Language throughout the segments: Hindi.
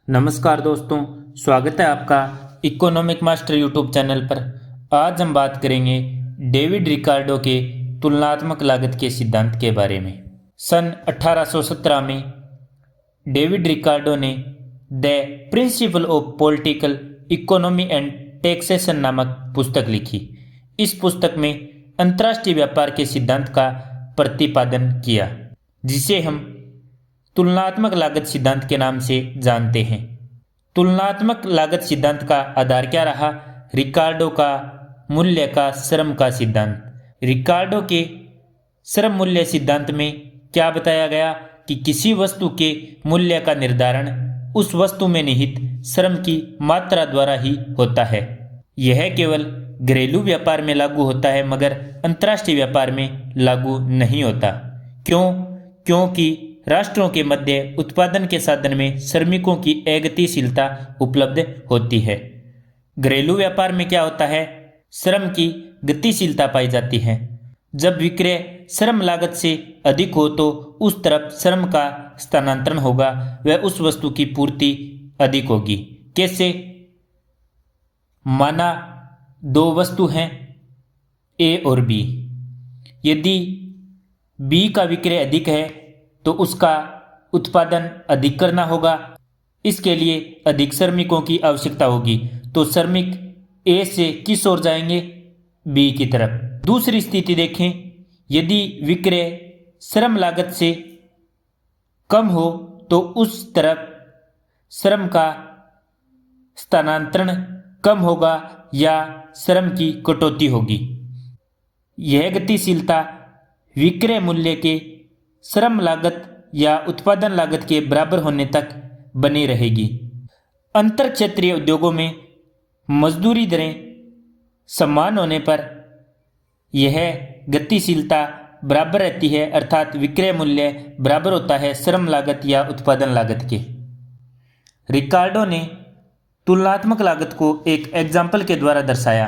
नमस्कार दोस्तों, स्वागत है आपका इकोनॉमिक मास्टर यूट्यूब चैनल पर। आज हम बात करेंगे डेविड रिकार्डो के तुलनात्मक लागत के सिद्धांत के बारे में। सन 1817 में डेविड रिकार्डो ने the principle of political economy and taxation नामक पुस्तक लिखी। इस पुस्तक में अंतर्राष्ट्रीय व्यापार के सिद्धांत का प्रतिपादन किया, जिसे हम तुलनात्मक लागत सिद्धांत के नाम से जानते हैं। तुलनात्मक लागत सिद्धांत का आधार क्या रहा? रिकार्डो का मूल्य का श्रम का सिद्धांत। रिकार्डो के श्रम मूल्य सिद्धांत में क्या बताया गया कि किसी वस्तु के मूल्य का निर्धारण उस वस्तु में निहित श्रम की मात्रा द्वारा ही होता है। यह केवल घरेलू व्यापार में लागू होता है, मगर अंतर्राष्ट्रीय व्यापार में लागू नहीं होता। क्योंकि राष्ट्रों के मध्य उत्पादन के साधन में श्रमिकों की अगतिशीलता उपलब्ध होती है। घरेलू व्यापार में क्या होता है? श्रम की गतिशीलता पाई जाती है। जब विक्रय श्रम लागत से अधिक हो तो उस तरफ श्रम का स्थानांतरण होगा व उस वस्तु की पूर्ति अधिक होगी। कैसे? माना दो वस्तु हैं ए और बी। यदि बी का विक्रय अधिक है तो उसका उत्पादन अधिक करना होगा। इसके लिए अधिक श्रमिकों की आवश्यकता होगी, तो श्रमिक ए से किस ओर जाएंगे? बी की तरफ। दूसरी स्थिति देखें, यदि विक्रय श्रम लागत से कम हो तो उस तरफ श्रम का स्थानांतरण कम होगा या श्रम की कटौती होगी। यह गतिशीलता विक्रय मूल्य के श्रम लागत या उत्पादन लागत के बराबर होने तक बनी रहेगी। अंतर क्षेत्रीय उद्योगों में मजदूरी दरें समान होने पर यह गतिशीलता बराबर रहती है, अर्थात विक्रय मूल्य बराबर होता है श्रम लागत या उत्पादन लागत के। रिकार्डो ने तुलनात्मक लागत को एक एग्जाम्पल के द्वारा दर्शाया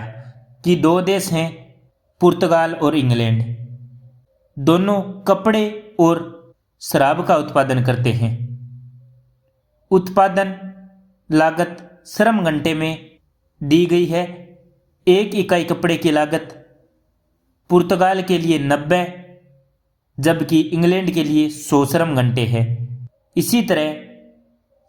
कि दो देश हैं, पुर्तगाल और इंग्लैंड। दोनों कपड़े और शराब का उत्पादन करते हैं। उत्पादन लागत श्रम घंटे में दी गई है। एक इकाई कपड़े की लागत पुर्तगाल के लिए 90 जबकि इंग्लैंड के लिए 100 श्रम घंटे है। इसी तरह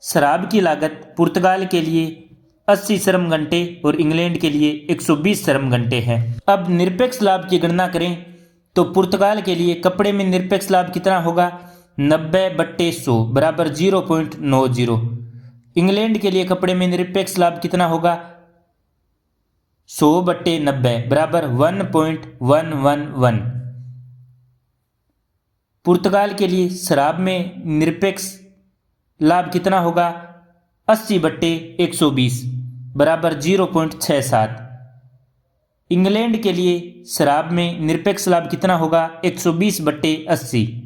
शराब की लागत पुर्तगाल के लिए 80 श्रम घंटे और इंग्लैंड के लिए 120 श्रम घंटे है। अब निरपेक्ष लाभ की गणना करें तो पुर्तगाल के लिए कपड़े में निरपेक्ष लाभ कितना होगा? 90/100 बराबर 0.90। इंग्लैंड के लिए कपड़े में निरपेक्ष लाभ कितना होगा? 100/90 बराबर 1.111। पुर्तगाल के लिए शराब में निरपेक्ष लाभ कितना होगा? 80/120 बराबर 0.67। इंग्लैंड के लिए शराब में निरपेक्ष लाभ कितना होगा? 120/80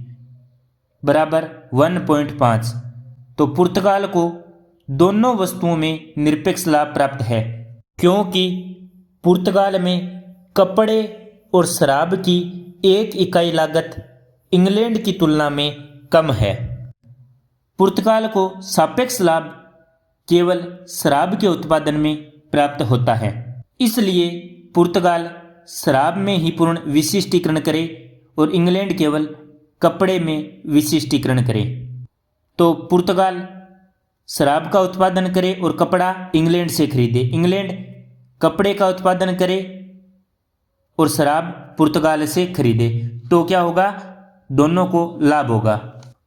बराबर 1.5। तो पुर्तगाल को दोनों वस्तुओं में निरपेक्ष लाभ प्राप्त है, क्योंकि पुर्तगाल में कपड़े और शराब की एक इकाई लागत इंग्लैंड की तुलना में कम है। पुर्तगाल को सापेक्ष लाभ केवल शराब के उत्पादन में प्राप्त होता है। इसलिए पुर्तगाल शराब में ही पूर्ण विशिष्टीकरण करे और इंग्लैंड केवल कपड़े में विशिष्टीकरण करे। तो पुर्तगाल शराब का उत्पादन करे और कपड़ा इंग्लैंड से खरीदे। इंग्लैंड कपड़े का उत्पादन करे और शराब पुर्तगाल से खरीदे, तो क्या होगा? दोनों को लाभ होगा।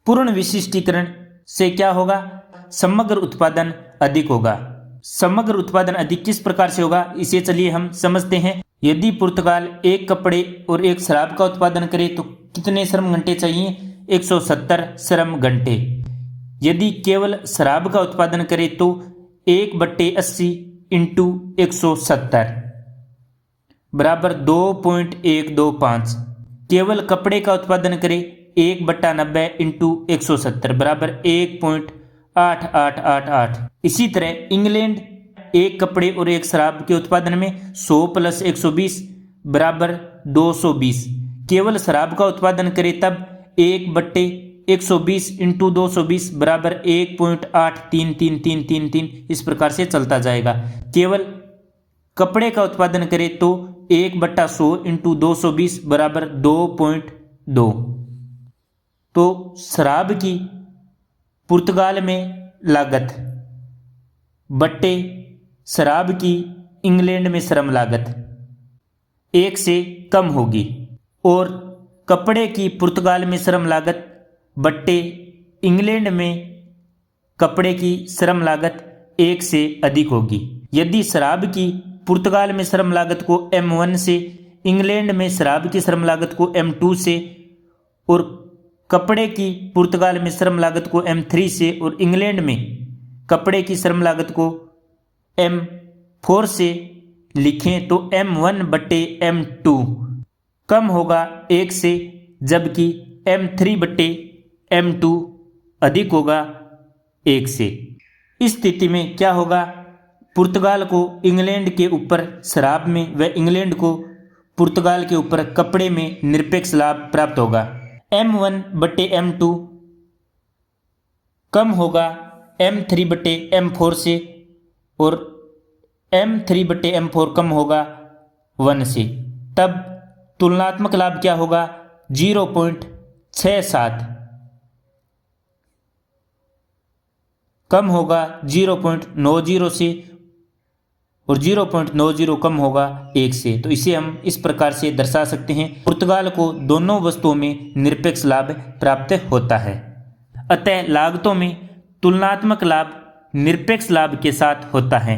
पूर्ण विशिष्टीकरण से क्या होगा? समग्र उत्पादन अधिक होगा। समग्र उत्पादन अधिक किस प्रकार से होगा, इसे चलिए हम समझते हैं। यदि पुर्तगाल एक कपड़े और एक शराब का उत्पादन करे तो कितने श्रम घंटे चाहिए? 170 श्रम घंटे। यदि केवल शराब का उत्पादन करे तो 1/80 इंटू 170 बराबर 2.125। केवल कपड़े का उत्पादन करे 1/90 इंटू 170 बराबर 1.8888। इसी तरह इंग्लैंड एक कपड़े और एक शराब के उत्पादन में 100 + 120 बराबर 220। केवल शराब का उत्पादन करे तब 1/80 120 इंटू 220 बराबर 1.833333 इस प्रकार से चलता जाएगा। केवल कपड़े का उत्पादन करें तो 1/100 इंटू 220 बराबर 2.2। तो शराब की पुर्तगाल में लागत बट्टे शराब की इंग्लैंड में श्रम लागत 1 से कम होगी और कपड़े की पुर्तगाल में श्रम लागत बट्टे इंग्लैंड में कपड़े की श्रम लागत 1 से अधिक होगी। यदि शराब की पुर्तगाल में श्रम लागत को M1 से, इंग्लैंड में शराब की श्रम लागत को M2 से और कपड़े की पुर्तगाल में श्रम लागत को M3 से और इंग्लैंड में कपड़े की श्रम लागत को M4 से लिखें तो M1/M2 कम होगा 1 से, जबकि M3/M2 अधिक होगा 1 से। इस स्थिति में क्या होगा, पुर्तगाल को इंग्लैंड के ऊपर शराब में व इंग्लैंड को पुर्तगाल के ऊपर कपड़े में निरपेक्ष लाभ प्राप्त होगा। M1/M2 कम होगा M3/M4 से और M3/M4 कम होगा 1 से। तब तुलनात्मक लाभ क्या होगा, 0.67 कम होगा 0.90 से और 0.90 कम होगा 1 से। तो इसे हम इस प्रकार से दर्शा सकते हैं, पुर्तगाल को दोनों वस्तुओं में निरपेक्ष लाभ प्राप्त होता है। अतः लागतों में तुलनात्मक लाभ निरपेक्ष लाभ के साथ होता है।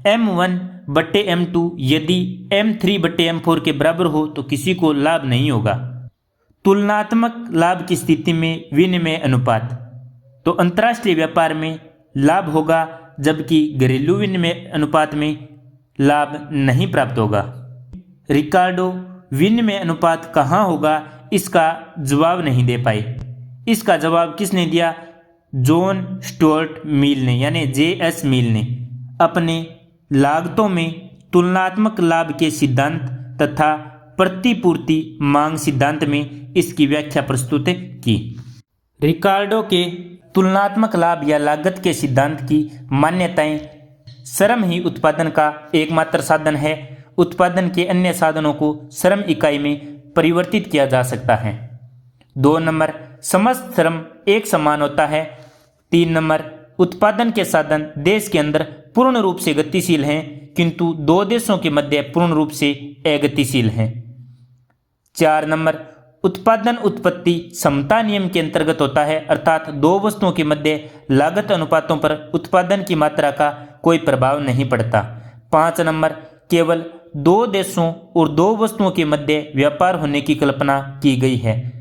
M1/M2 यदि M3/M4 के बराबर हो तो किसी को लाभ नहीं होगा। तुलनात्मक लाभ की स्थिति में विनिमय अनुपात, तो अंतर्राष्ट्रीय व्यापार में लाभ होगा जबकि घरेलू विनिमय अनुपात में लाभ नहीं प्राप्त होगा। रिकार्डो विनिमय अनुपात कहाँ होगा, इसका जवाब नहीं दे पाए। इसका जवाब किसने दिया, जॉन स्टुअर्ट मिल ने, यानी JS मिल ने अपने लागतों में तुलनात्मक लाभ के सिद्धांत तथा प्रतिपूर्ति मांग सिद्धांत में इसकी व्याख्या प्रस्तुत की। रिकार्डो के तुलनात्मक लाभ या लागत के सिद्धांत की मान्यताएं, श्रम ही उत्पादन का एकमात्र साधन है। उत्पादन के अन्य साधनों को श्रम इकाई में परिवर्तित किया जा सकता है। 2 नंबर, समस्त श्रम एक समान होता है। 3 नंबर, उत्पादन के साधन देश के अंदर पूर्ण रूप से गतिशील हैं किंतु 2 देशों के मध्य पूर्ण रूप से अगतिशील हैं। 4 नंबर, उत्पादन उत्पत्ति समता नियम के अंतर्गत होता है, अर्थात 2 वस्तुओं के मध्य लागत अनुपातों पर उत्पादन की मात्रा का कोई प्रभाव नहीं पड़ता। 5 नंबर, केवल 2 देशों और 2 वस्तुओं के मध्य व्यापार होने की कल्पना की गई है।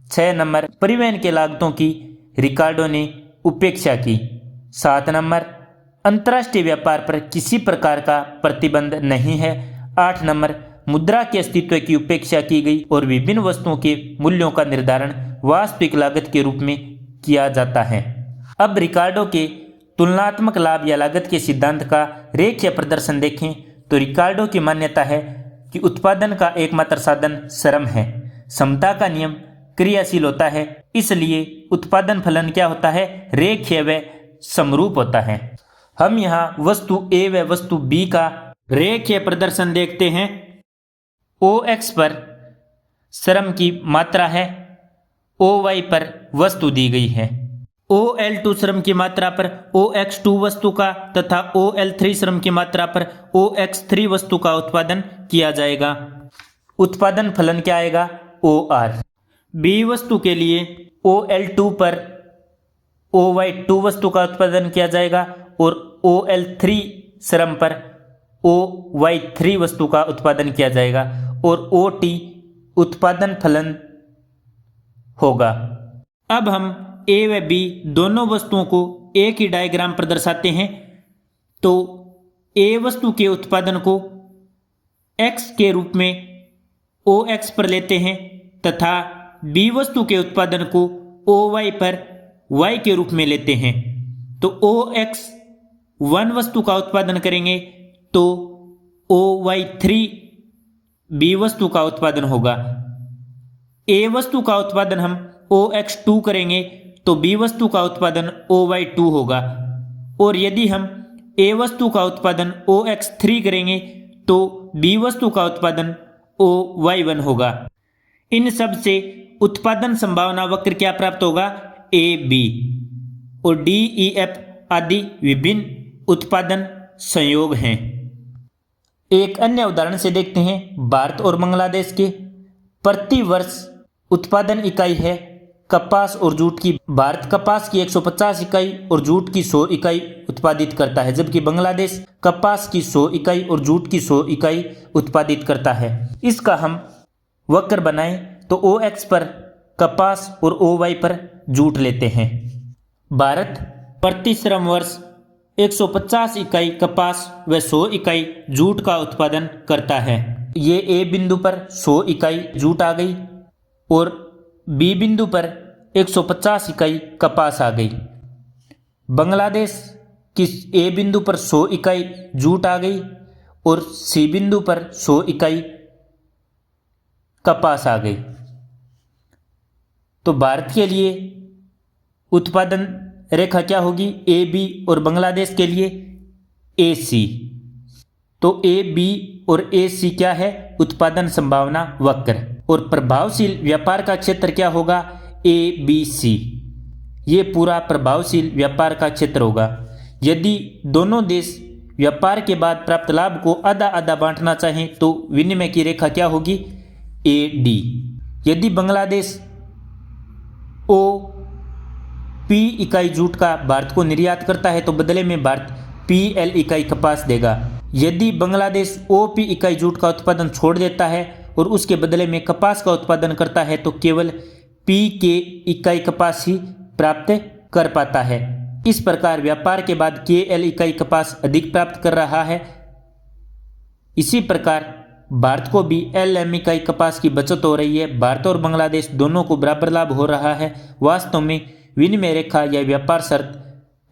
6 नंबर, परिवहन के लागतों की रिकार्डो ने उपेक्षा की। 7 नंबर, अंतर्राष्ट्रीय व्यापार पर किसी प्रकार का प्रतिबंध नहीं है। 8 नंबर, मुद्रा के अस्तित्व की उपेक्षा की गई और विभिन्न वस्तुओं के मूल्यों का निर्धारण वास्तविक लागत के रूप में किया जाता है। अब रिकार्डो के तुलनात्मक लाभ या लागत के सिद्धांत का रेखीय प्रदर्शन देखें तो रिकार्डो की मान्यता है कि उत्पादन का एकमात्र साधन श्रम है। समता का नियम क्रियाशील होता है, इसलिए उत्पादन फलन क्या होता है, रेखीय व समरूप होता है। हम यहाँ वस्तु A व वस्तु B का रेखीय प्रदर्शन देखते हैं। OX पर श्रम की मात्रा है, OY पर वस्तु दी गई है। OL2 श्रम की मात्रा पर OX2 वस्तु का तथा OL3 श्रम की मात्रा पर OX3 वस्तु का उत्पादन किया जाएगा। उत्पादन फलन क्या आएगा, OR। B वस्तु के लिए OL2 पर OY2 वस्तु का उत्पादन किया जाएगा और OL3 श्रम पर OY3 वस्तु का उत्पादन किया जाएगा और OT उत्पादन फलन होगा। अब हम A व B दोनों वस्तुओं को एक ही डायग्राम पर दर्शाते हैं। तो A वस्तु के उत्पादन को X के रूप में OX पर लेते हैं तथा B वस्तु के उत्पादन को OY पर Y के रूप में लेते हैं। तो OX1 वस्तु का उत्पादन करेंगे तो OY3 B वस्तु का उत्पादन होगा। A वस्तु का उत्पादन हम OX2 करेंगे तो B वस्तु का उत्पादन OY2 होगा, और यदि हम A वस्तु का उत्पादन OX3 करेंगे तो B वस्तु का उत्पादन OY1 होगा। इन सब से उत्पादन संभावना वक्र क्या प्राप्त होगा? AB, और DEF आदि विभिन्न उत्पादन संयोग हैं। एक अन्य उदाहरण से देखते हैं। भारत और बांग्लादेश के प्रति वर्ष उत्पादन इकाई है कपास और जूट की। भारत कपास की 150 इकाई और जूट की 100 इकाई उत्पादित करता है, जबकि बांग्लादेश कपास की 100 इकाई और जूट की 100 इकाई उत्पादित करता है। इसका हम वक्र बनाएं तो OX पर कपास और OY पर जूट लेते हैं। भारत प्रति श्रम वर्ष 150 इकाई कपास व 100 इकाई जूट का उत्पादन करता है। ये A बिंदु पर 100 इकाई जूट आ गई और B बिंदु पर 150 इकाई कपास आ गई। बांग्लादेश की A बिंदु पर 100 इकाई जूट आ गई और C बिंदु पर 100 इकाई कपास आ गई। तो भारत के लिए उत्पादन रेखा क्या होगी? AB, और बांग्लादेश के लिए AC। तो AB और AC क्या है? उत्पादन संभावना वक्र। और प्रभावशील व्यापार का क्षेत्र क्या होगा? ABC। ये पूरा प्रभावशील व्यापार का क्षेत्र होगा। यदि दोनों देश व्यापार के बाद प्राप्त लाभ को आधा आधा बांटना चाहें तो विनिमय की रेखा क्या होगी? AD। यदि बांग्लादेश P इकाई जूट का भारत को निर्यात करता है तो बदले में भारत PL इकाई कपास देगा। यदि बांग्लादेश OP इकाई जूट का उत्पादन छोड़ देता है और उसके बदले में कपास का उत्पादन करता है तो केवल PK इकाई कपास ही प्राप्त कर पाता है। इस प्रकार व्यापार के बाद KL इकाई कपास अधिक प्राप्त कर रहा है। इसी प्रकार भारत को भी LM इकाई कपास की बचत हो रही है। भारत और बांग्लादेश दोनों को बराबर लाभ हो रहा है। वास्तव में विनिमय रेखा या व्यापार शर्त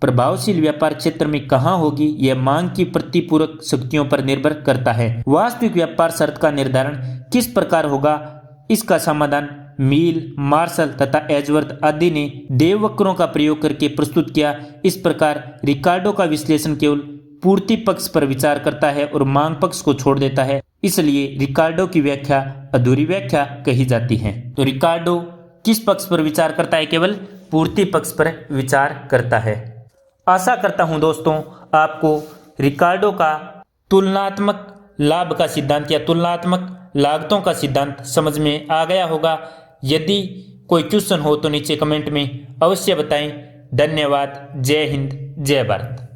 प्रभावशील व्यापार क्षेत्र में कहाँ होगी, यह मांग की प्रतिपूरक शक्तियों पर निर्भर करता है। वास्तविक व्यापार शर्त का निर्धारण किस प्रकार होगा, इसका समाधान मील, मार्शल तथा एजवर्थ आदि ने देव वक्रों का प्रयोग करके प्रस्तुत किया। इस प्रकार रिकार्डो का विश्लेषण केवल पूर्ति पक्ष पर विचार करता है और मांग पक्ष को छोड़ देता है, इसलिए रिकार्डो की व्याख्या अधूरी व्याख्या कही जाती है। तो रिकार्डो किस पक्ष पर विचार करता है? केवल पूर्ति पक्ष पर विचार करता है। आशा करता हूं दोस्तों आपको रिकार्डो का तुलनात्मक लाभ का सिद्धांत या तुलनात्मक लागतों का सिद्धांत समझ में आ गया होगा। यदि कोई क्वेश्चन हो तो नीचे कमेंट में अवश्य बताएं। धन्यवाद। जय हिंद, जय भारत।